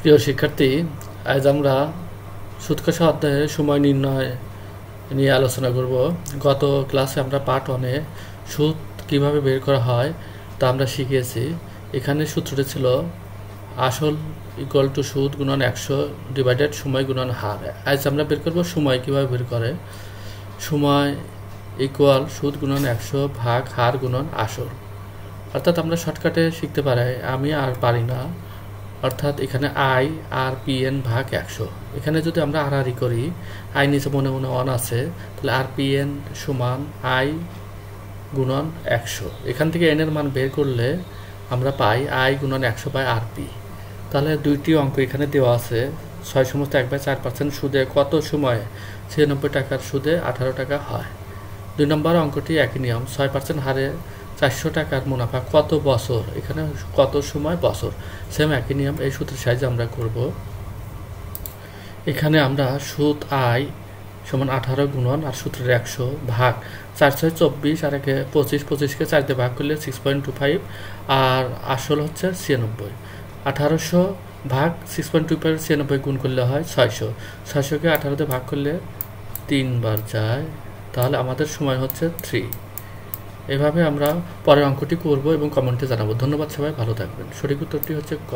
প্রিয় শিক্ষার্থী, আজ আমরা সুদ কষা অধ্যায়ে সময় নির্ণয় নিয়ে আলোচনা করব। গত ক্লাসে আমরা পার্ট 1-এ সুদ কিভাবে বের করা হয় তা আমরা শিখিয়েছি। এখানে সূত্রটি ছিল আসল ইকুয়াল টু সুদ গুণন 100 ডিভাইডেড সময় গুণন হার। আজ আমরা বের করব সময় কিভাবে বের করে। সময় ইকুয়াল সুদ গুণন 100 ভাগ হার গুণন আসল। অর্থাৎ আমরা শর্টকাটে শিখতে পারি, আমি আর পারি না। অর্থাৎ এখানে আই আর পি এন ভাগ 100। এখানে যদি আমরা আড়াআড়ি করি, আই নিচে মনে মনে 1 আছে, তাহলে আর পি এন সমান আই গুণন 100। এখান থেকে এন এর মান বের করলে আমরা পাই আই গুণন 100 বাই আর পি। তাহলে দুইটি অঙ্ক এখানে দেওয়া আছে। 6/4% সুদে কত সময়ে 96 টাকার সুদে 18 টাকা হয়। 2 নম্বর অঙ্কটি একই নিয়ম, 6% হারে 400 টাকার মুনাফা কত বছর, এখানে কত সময় বছর, সেম একই নিয়ম। এই সূত্রের সাহায্যে আমরা করব। এখানে আমরা সুদ আই সমান 18 গুণন আর সূত্রের 100 ভাগ 4/24 আর একে 25, 25কে 4 দিয়ে ভাগ করলে 6.25 আর আসল হচ্ছে 96। 1800 ভাগ 6.25 96 গুণ করলে হয় 600। 600কে 18 দিয়ে ভাগ করলে 3 বার যায়, তাহলে আমাদের সময় হচ্ছে 3। এভাবে আমরা পরের অঙ্কটি করব এবং কমেন্টে জানাবো। ধন্যবাদ, সবাই ভালো থাকবেন। সঠিক উত্তরটি হচ্ছে ক।